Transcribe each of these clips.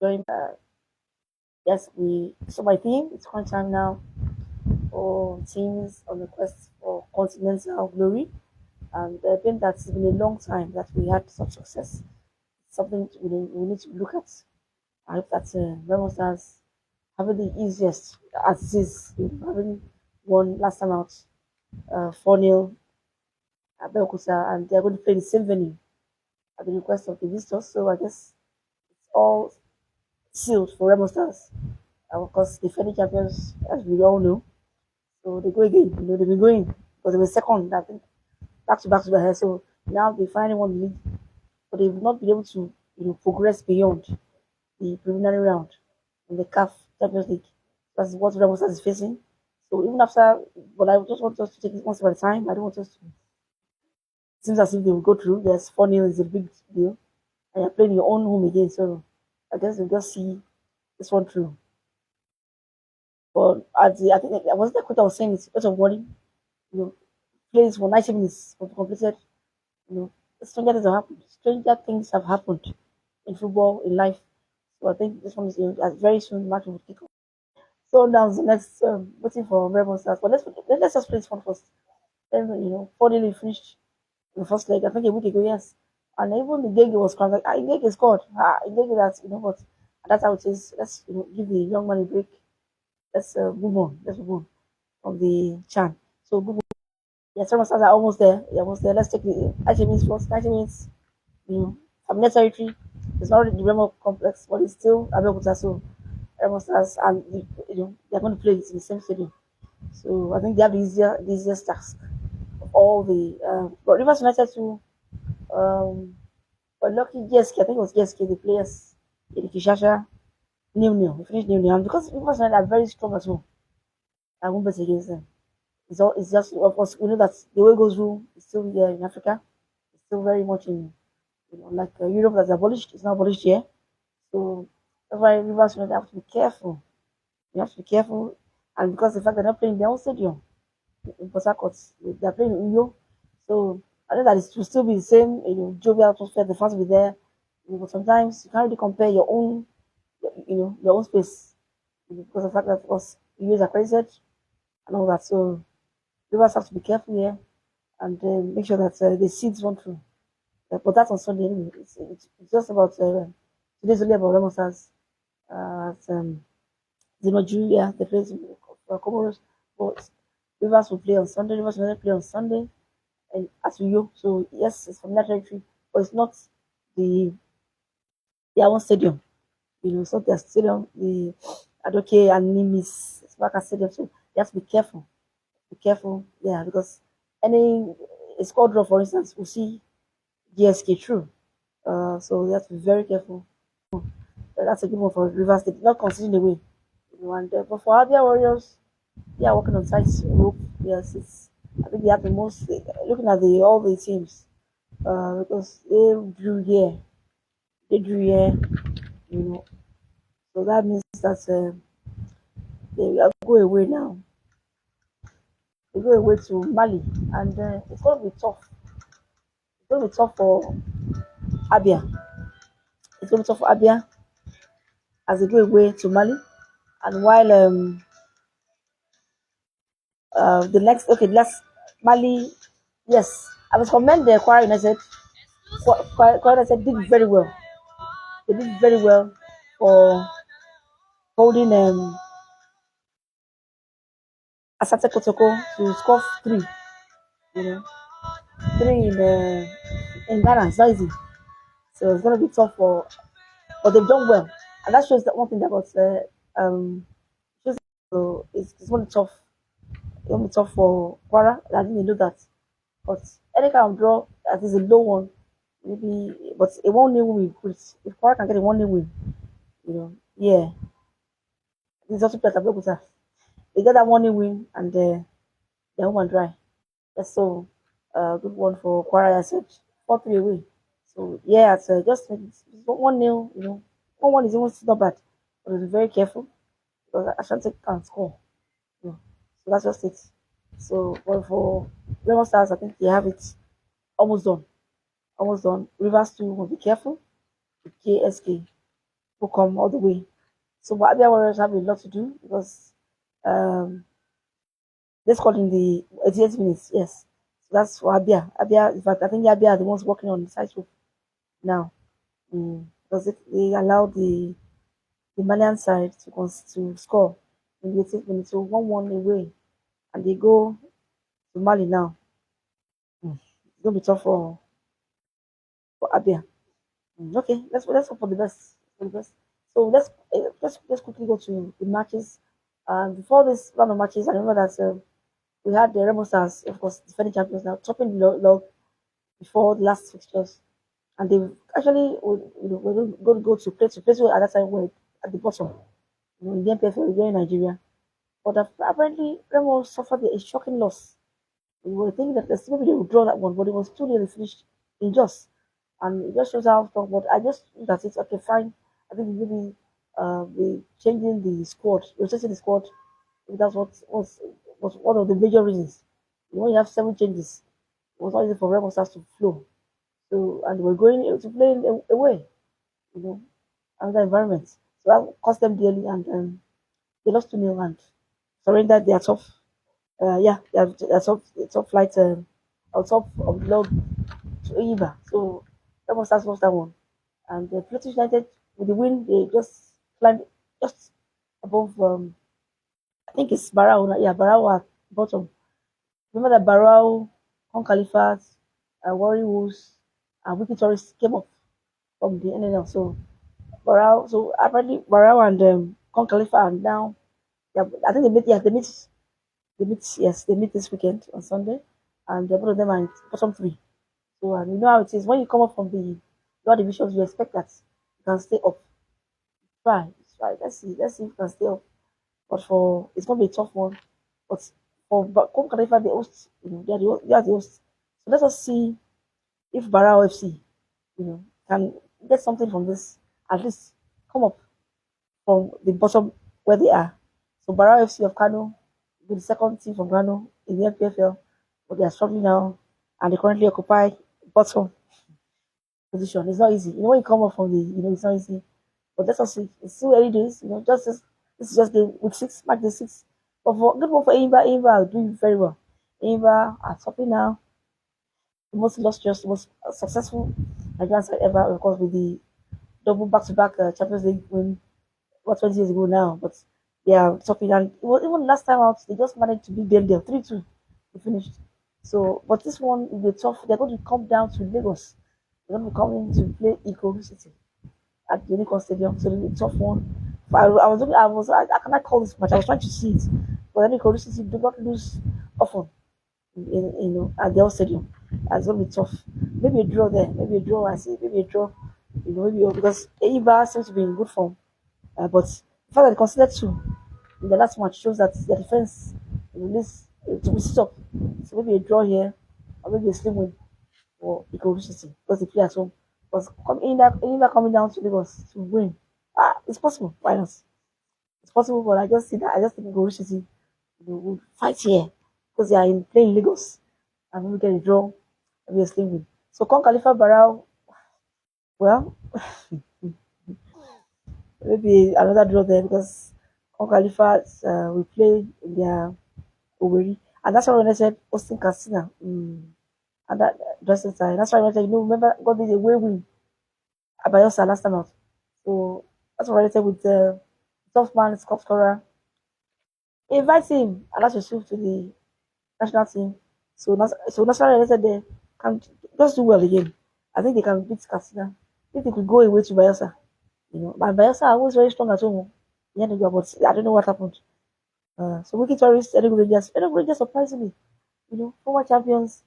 During yes, we so my team it's crunch time now for teams on the quest for continental glory. And I think that's been a long time that we had such success. Something we need to look at. I hope that Remo Stars having the easiest as it is, having won last time out 4-0 at Belkusa, and they're going to play the same venue at the request of the visitors. So I guess it's all sealed for Remo Stars. Of course, defending champions, as we all know. So they go again. They've been going because they were second, I think, back to back. So now they finally won the league, but they've not been able to, progress beyond the preliminary round in the CAF Champions League. That's what Remo Stars is facing. So even after, but I just want us to take it one step at a time. I don't want us to. It seems as if they will go through. Yes, 4-0 is a big deal, and you're playing your own home again. So I guess we'll just see this one through. But I think I was the coach I was saying it's a lot of money. You know, plays for 90 minutes was completed. You know, stranger things have happened. Stranger things have happened in football, in life. So I think this one is very soon. The match will kick off. So now the next waiting for Rebel Stars. But let's just play this one first. Then 4 finished in the first leg. I think a week ago, yes. And even the Gege was crying like, Gege scored. Gege that but that's how it is. Let's give the young man a break. Let's move on. Let's move on from the Chan. So move on. Yeah, some stars are almost there. They're almost there. Let's take the 90 minutes first. 90 minutes, familiar territory. It's not really the Remo complex, but it's still Abeokuta. So Remo stars and they're going to play it in the same stadium. So I think they have the easiest task of all the. But Rivers United too. But lucky GSK, I think it was GSK, the players in Kishasha, nil. We finished nil. And because Rivers United are very strong as well, I won't bet against them. It's just, of course, we know that the way it goes through is still here in Africa. It's still very much in, like Europe that's abolished. It's not abolished here. So that's why Rivers United have to be careful. You have to be careful. And because the fact they're not playing their own stadium in Port Harcourt, they're playing in Uyo. So I know that it will still be the same, jovial atmosphere, the fans will be there. But sometimes you can't really compare your own, your own space because of the fact that, of course, Uyo is accredited and all that. So Rivers have to be careful here and make sure that the seeds run through. But that's on Sunday anyway. It's just about today's only about Remo Stars at Nigeria. They play Comoros, but Rivers will play on Sunday. Rivers will play on Sunday and at Rio. So yes, it's from that territory, but it's not the their own stadium. It's not their stadium. The Adoke and Nimis Sparka Stadium. So you have to be careful. Be careful, yeah, because any a score draw, for instance, will see GSK through. So you have to be very careful. That's a good one for Rivers. They did not consider the way. And but for Abia Warriors, they are working on tight rope. Yes, I think they have the most. Looking at the all the teams, because they drew here, you know. So that means that they are go away now. They go away to Mali, and it's going to be tough. It's going to be tough for Abia. It's going to be tough for Abia as they go away to Mali. And while the last Mali, yes, I must commend the Kwara United. Kwara United did very well. They did very well for holding Asante Kotoko to score three. You know, three in Ghana. It's not easy. So it's gonna be tough but they've done well, and that shows that one thing about shows so it's gonna be tough. It's gonna be tough for Kwara. I didn't know that, but any kind of draw that is a low one, maybe, but a 1-0 win will be good. If Kwara can get a 1-0 win, yeah, it's also better. They get that 1-0 win and they're home and dry. That's so good one for Kwara. I said 4-3 away. So yeah, it's 1-0. 1-1 is even still not bad, but be very careful because Ashanti can score. So that's just it. So for Remo Stars, I think they have it almost done. Almost done. Rivers too will be careful with KSK. will come all the way. So but Abia Warriors have a lot to do because um, they scored in the 88 minutes. Yes, so that's for Abia. Abia, in fact, I think Abia are the ones working on the side now. Because they allowed the Malian side to score in the 18th minute, so 1-1 away, and they go to Mali now. It's gonna be tough for Abia. Okay, let's hope for the best. For the best. So let's quickly go to the matches. Before this round of matches, I remember that we had the Remo Stars, of course, defending champions now, topping the log before the last fixtures, and they actually were going to go to place where at that time were at the bottom, in the MPFL, here in Nigeria. But apparently, Remo suffered a shocking loss. We were thinking that maybe they would draw that one, but it was too nearly finished in just. And it just shows how strong. But I just think that it's okay, fine. I think maybe the changing the squad, rotating the squad, if that's what was one of the major reasons. When you have 7 changes, it was not easy for Remo Stars to flow. So and we're going to play away, you know, another environment. So that cost them dearly, and they lost 2-0 and surrendered their top. Yeah, their top flight, on top of the log to Iba. So that was us lost that one. And the British United with the win, they just climbed just above. I think it's Barrow. Yeah, Barrow at bottom. Remember that Barrow, Hong Khalifat, Warri Wolves, and Wiki Tourists came up from the NNL. So Barrow, so apparently Barrow and Hong Khalifa are now. Yeah, I think they meet. Yeah, they meet. Yes, they meet this weekend on Sunday, and both of them are in bottom three. So and you know how it is when you come up from the lower divisions, you expect that you can stay up. Try. Let's see if you can stay up. But for it's gonna be a tough one. But Home Khalifa, the hosts, they are the hosts. So let us see if Barao FC, can get something from this. At least come up from the bottom where they are. So Barao FC of Kano will be the second team from Kano in the MPFL, but they are struggling now, and they currently occupy bottom position. It's not easy. When you come up from it's not easy. But let us see. It's still early days. This is just the week 6, match the 6. But for good one for Imba, Imba are doing very well. Imba are topping now. The most illustrious, the most successful Nigerian side ever, of course, with the double back-to-back Champions League win about 20 years ago now. But they are topping, and even last time out, they just managed to beat them there 3-2. They finished. So, but this one will be tough. They're going to come down to Lagos. They're going to be coming to play Iko City at the Unicon Stadium. So it'll be a tough one. I cannot call this match. I was trying to see it, but then Iko City do not lose often at their own stadium. And it's gonna be tough. Maybe a draw there. Maybe a draw. I see. Maybe a draw. Because Eibar seems to be in good form. But the fact that they considered 2 in the last match shows that their defense is to be stopped. So maybe a draw here, or maybe a slim win for Iko City because they play at home. But Eibar coming down to Lagos to win, it's possible. Why not? It's possible, but I just see that. I just think Iko City will fight here because they are playing Lagos and we get a draw, maybe a slim win. So Con Khalifa Barao, well, maybe another draw there because Con Khalifa will play in their Owerri. And that's why when I said Austin Castina, and that dressing style. That's why I said, remember, God did a way win at Bayosa last time out. So that's what I said with the tough man, Scott scorer. Invite him, Alas Yusuf, to the national team. So National United they can just do well again. I think they can beat Castina. If they could go away to Bayelsa, but Bayelsa are always very strong at home. Yeah, but I don't know what happened. So Wiki Tourists, Enugu Rangers surprisingly, former champions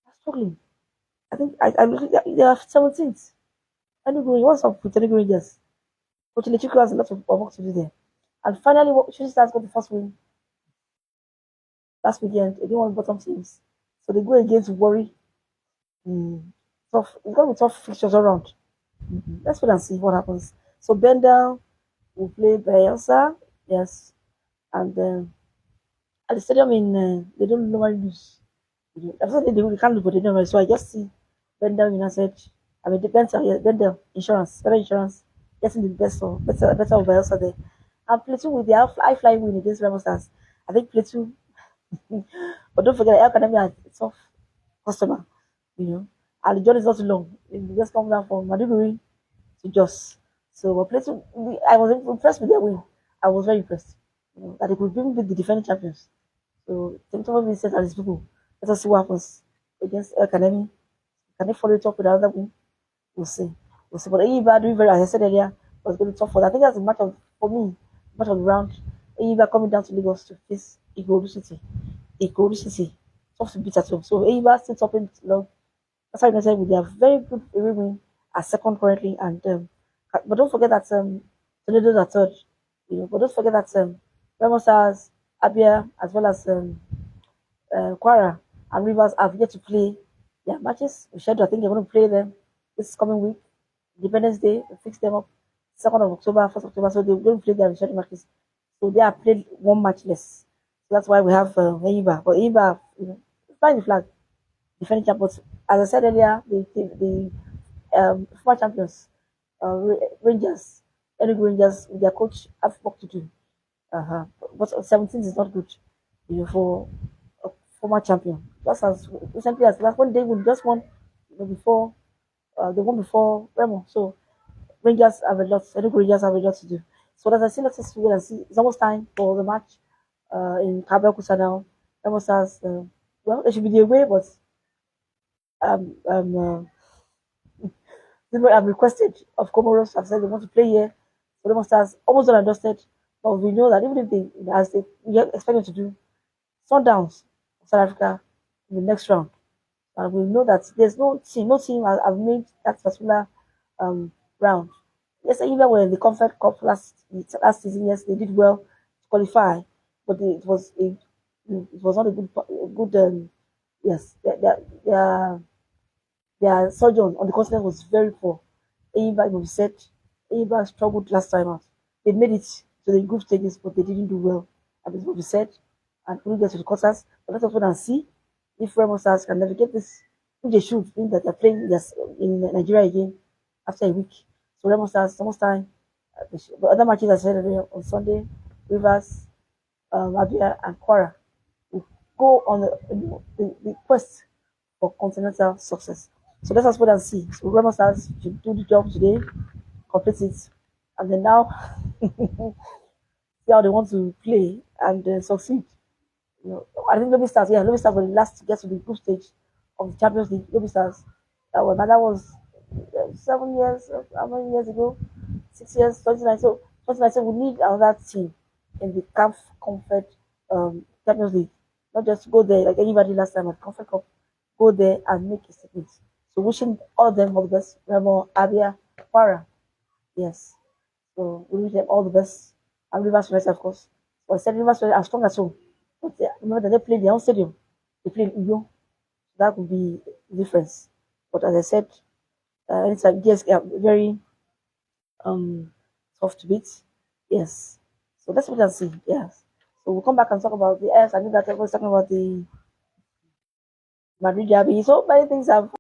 are struggling. I think I believe they are 17th. Enugu, what's up with Enugu Rangers? Coach Lechiku has a lot of work to do there. And finally, Shooting Stars got the first win last weekend against one of the bottom teams. So they go against Worry. Tough. It's gonna be tough fixtures around. Let's wait and see what happens. So Bendel will play Bayelsa, yes, and at the stadium they don't normally lose. That's what they can't lose, but they don't. So I just see Bendel United. I mean, depends on Bendel Insurance, better insurance. getting the best or better of Bielsa there. And play two with the high flying win against Remo Stars. I think play two, but don't forget, El Academy are a tough customer, you know. And the journey is not too long. It just come down from Maduguri to Jos. So but play two, I was impressed with their win. I was very impressed. You know, that they could even beat the defending champions. So Temitomo Vincent and his people. Let us see what happens against El Academy. Can they follow it up with another win? We'll see. We'll see. But Eibar doing very, as I said earlier, was going to be tough for that. I think that's the match of for me, match of the round. Eibar coming down to Lagos to face Ikorodu City. Ikorodu City. Tough to beat at home. So Eibar still topping long. That's why United with their very good away win at second currently. And but don't forget that Toledo are third. You know, but don't forget that Remo Stars, Abia, as well as Quara and Rivers have yet to play their matches. We schedule, I think they're going to play them this coming week. Independence Day, we fix them up 2nd of October, 1st October. So they're going to play their scheduled matches. So they have played one match less. So that's why we have Eibar. But Eibar, you know, flying the flag, defending champions. As I said earlier, the former champions, Rangers, Enugu Rangers, with their coach have work to do. But 17 is not good, you know, for a former champion. Just as recently as last one day, we just won, you know, before they won before Remo. So Rangers have a lot. Enugu Rangers have a lot to do. So as I see, let's wait and see. It's almost time for the match in Kabel Kusa now. Remo Stars, well, they should be the away, but um, um, uh, I've requested of Comoros. I've said they want to play here. So Remo Stars almost done and dusted. But we know that even if they, as they we expect them to do, Sundowns of South Africa in the next round. And we know that there's no team have made that particular round. Yes, even when the Comfort Cup last season, yes, they did well to qualify, but it was not a good yes, their surgeon on the continent was very poor. Eibar, we said, Eibar struggled last time out. They made it to the group stages, but they didn't do well. And that's what we said, and couldn't get to the quarters. But let us wait and see if Remo Stars can navigate this, if they should, being that they're playing this in Nigeria again after a week. So Remo Stars, almost time. The other matches I said earlier on Sunday, Rivers, Abia, and Quara will go on the quest for continental success. So let us wait and see. So Remo Stars should do the job today, complete it, and then now see how they want to play and succeed. You know, I think Lobby Stars, yeah, Lobby Stars were the last to get to the group stage of the Champions League. Lobby Stars, that was 7 years, how many years ago? 6 years, 2019. So 2019, we need another team in the CAF Comfort Champions League. Not just go there like anybody last time at Comfort Cup, go there and make a statement. So wishing all of them all the best. Remo, Abia, Para. Yes. So we wish them all the best. And Rivers United, of course. But I said Rivers United are strong at home. But remember that they play their own stadium. They play in Uyo. That would be the difference. But as I said, anytime GSK are very tough to beat. Yes. So that's what I see. Yes. So we'll come back and talk about the S. I know that everyone's talking about the Madrid derby. So many things have